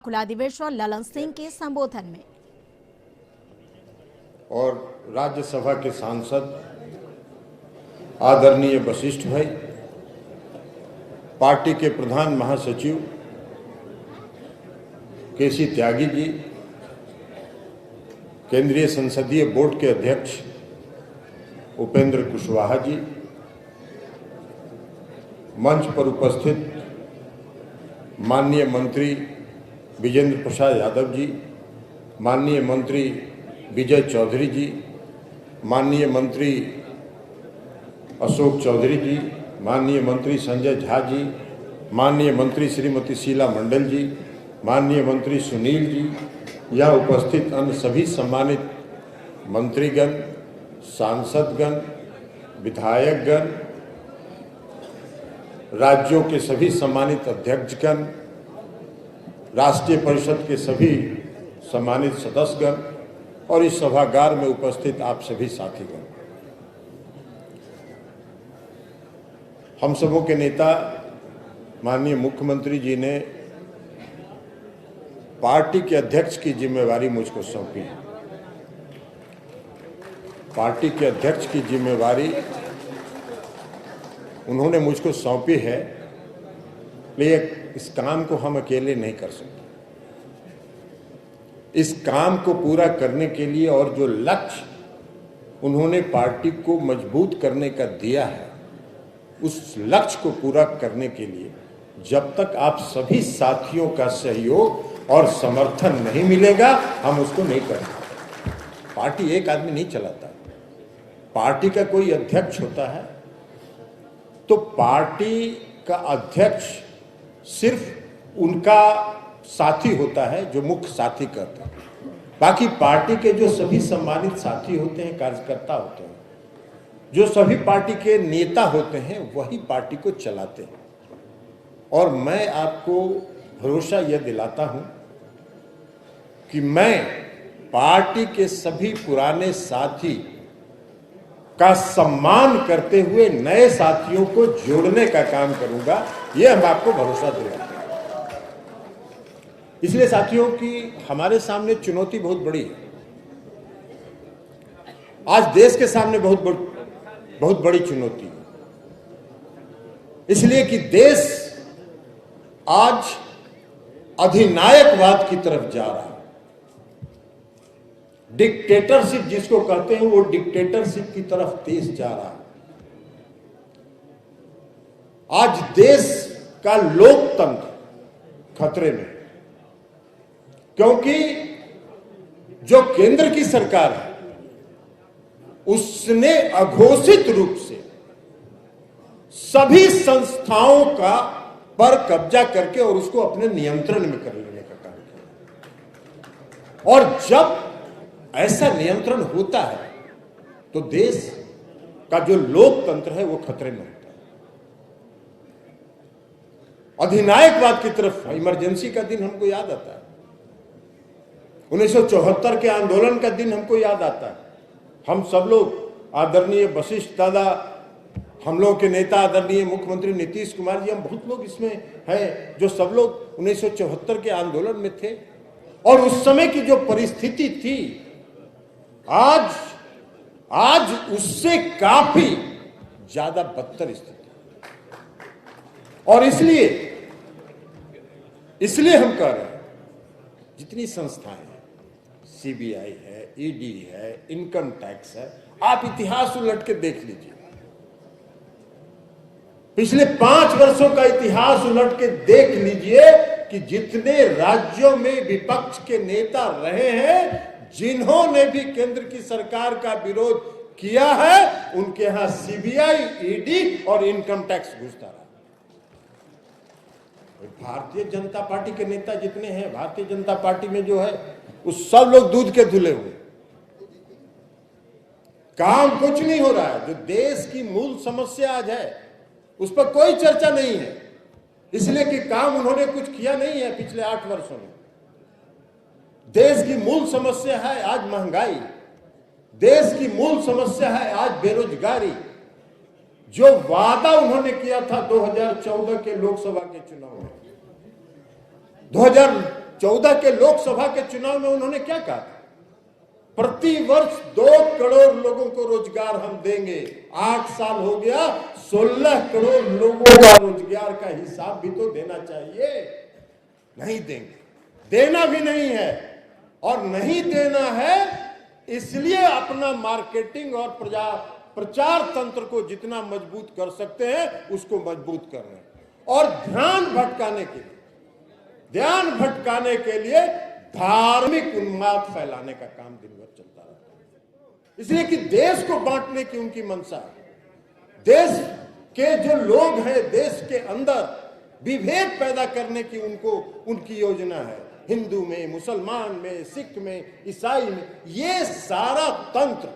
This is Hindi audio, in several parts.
कुलाधिवेश्वर ललन सिंह के संबोधन में और राज्यसभा के सांसद आदरणीय वशिष्ठ भाई, पार्टी के प्रधान महासचिव केसी त्यागी जी, केंद्रीय संसदीय बोर्ड के अध्यक्ष उपेंद्र कुशवाहा जी, मंच पर उपस्थित माननीय मंत्री विजेंद्र प्रसाद यादव जी, माननीय मंत्री विजय चौधरी जी, माननीय मंत्री अशोक चौधरी जी, माननीय मंत्री संजय झा जी, माननीय मंत्री श्रीमती शीला मंडल जी, माननीय मंत्री सुनील जी, यह उपस्थित अन्य सभी सम्मानित मंत्रीगण, सांसदगण, विधायकगण, राज्यों के सभी सम्मानित अध्यक्षगण, राष्ट्रीय परिषद के सभी सम्मानित सदस्यगण और इस सभागार में उपस्थित आप सभी साथीगण, हम सबों के नेता माननीय मुख्यमंत्री जी ने पार्टी के अध्यक्ष की जिम्मेवारी मुझको सौंपी है। पार्टी के अध्यक्ष की जिम्मेवारी उन्होंने मुझको सौंपी है, लेकिन इस काम को हम अकेले नहीं कर सकते। इस काम को पूरा करने के लिए और जो लक्ष्य उन्होंने पार्टी को मजबूत करने का दिया है, उस लक्ष्य को पूरा करने के लिए जब तक आप सभी साथियों का सहयोग और समर्थन नहीं मिलेगा, हम उसको नहीं करेंगे। पार्टी एक आदमी नहीं चलाता, पार्टी का कोई अध्यक्ष होता है, तो पार्टी का अध्यक्ष सिर्फ उनका साथी होता है जो मुख्य साथी करते हैं। बाकी पार्टी के जो सभी सम्मानित साथी होते हैं, कार्यकर्ता होते हैं, जो सभी पार्टी के नेता होते हैं, वही पार्टी को चलाते हैं। और मैं आपको भरोसा यह दिलाता हूं कि मैं पार्टी के सभी पुराने साथी का सम्मान करते हुए नए साथियों को जोड़ने का काम करूंगा, यह हम आपको भरोसा दिलाते हैं। इसलिए साथियों की हमारे सामने चुनौती बहुत बड़ी है। आज देश के सामने बहुत बड़ी चुनौती है, इसलिए कि देश आज अधिनायकवाद की तरफ जा रहा है। डिक्टेटरशिप जिसको कहते हैं, वो डिक्टेटरशिप की तरफ देश जा रहा है। आज देश का लोकतंत्र खतरे में, क्योंकि जो केंद्र की सरकार है उसने अघोषित रूप से सभी संस्थाओं का पर कब्जा करके और उसको अपने नियंत्रण में कर लेने का काम किया। और जब ऐसा नियंत्रण होता है तो देश का जो लोकतंत्र है वो खतरे में होता है। अधिनायकवाद की तरफ इमरजेंसी का दिन हमको याद आता है, 1974 के आंदोलन का दिन हमको याद आता है। हम सब लोग, आदरणीय वशिष्ठ दादा, हम लोगों के नेता आदरणीय मुख्यमंत्री नीतीश कुमार जी, हम बहुत लोग इसमें हैं जो सब लोग 1974 के आंदोलन में थे। और उस समय की जो परिस्थिति थी, आज उससे काफी ज्यादा बदतर स्थिति। और इसलिए हम कह रहे हैं, जितनी संस्थाएं हैं, सीबीआई है, ईडी है, इनकम टैक्स है, आप इतिहास उलट के देख लीजिए। पिछले 5 वर्षों का इतिहास उलट के देख लीजिए कि जितने राज्यों में विपक्ष के नेता रहे हैं, जिन्होंने भी केंद्र की सरकार का विरोध किया है, उनके यहां सीबीआई, ईडी और इनकम टैक्स घुसता रहा। भारतीय जनता पार्टी के नेता जितने हैं, भारतीय जनता पार्टी में जो है, उस सब लोग दूध के धुले हुए, काम कुछ नहीं हो रहा है। जो देश की मूल समस्या आज है, उस पर कोई चर्चा नहीं है, इसलिए कि काम उन्होंने कुछ किया नहीं है पिछले 8 वर्षों में। देश की मूल समस्या है आज महंगाई, देश की मूल समस्या है आज बेरोजगारी। जो वादा उन्होंने किया था 2014 के लोकसभा के चुनाव में, 14 के लोकसभा के चुनाव में उन्होंने क्या कहा? प्रति वर्ष 2 करोड़ लोगों को रोजगार हम देंगे। 8 साल हो गया, 16 करोड़ लोगों का रोजगार का हिसाब भी तो देना चाहिए। नहीं देंगे, देना भी नहीं है, और नहीं देना है इसलिए अपना मार्केटिंग और प्रचार तंत्र को जितना मजबूत कर सकते हैं उसको मजबूत कर रहे हैं, और ध्यान भटकाने के लिए धार्मिक उन्माद फैलाने का काम दिन भर चलता रहता है। इसलिए कि देश को बांटने की उनकी मंशा है। देश के जो लोग हैं, देश के अंदर विभेद पैदा करने की उनकी योजना है। हिंदू में, मुसलमान में, सिख में, ईसाई में, ये सारा तंत्र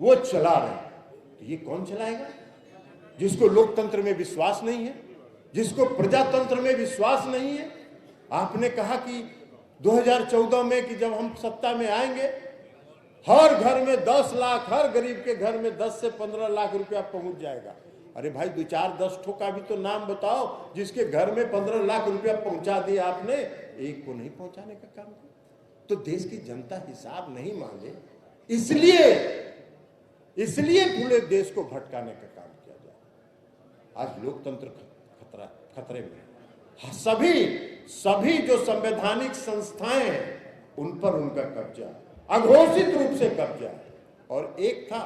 वो चला रहे हैं। तो ये कौन चलाएगा? जिसको लोकतंत्र में विश्वास नहीं है, जिसको प्रजातंत्र में विश्वास नहीं है। आपने कहा कि 2014 में कि जब हम सत्ता में आएंगे हर घर में 10 लाख, हर गरीब के घर में 10 से 15 लाख रुपया पहुंच जाएगा। अरे भाई, 2-4-10 ठो का भी तो नाम बताओ जिसके घर में 15 लाख रुपया पहुंचा दिया आपने। एक को नहीं पहुंचाने का काम किया। तो देश की जनता हिसाब नहीं मांगे, इसलिए पूरे देश को भटकाने का काम किया जाए। आज लोकतंत्र खतरे में है। सभी जो संवैधानिक संस्थाएं हैं उन पर उनका कब्जा, अघोषित रूप से कब्जा। और एक था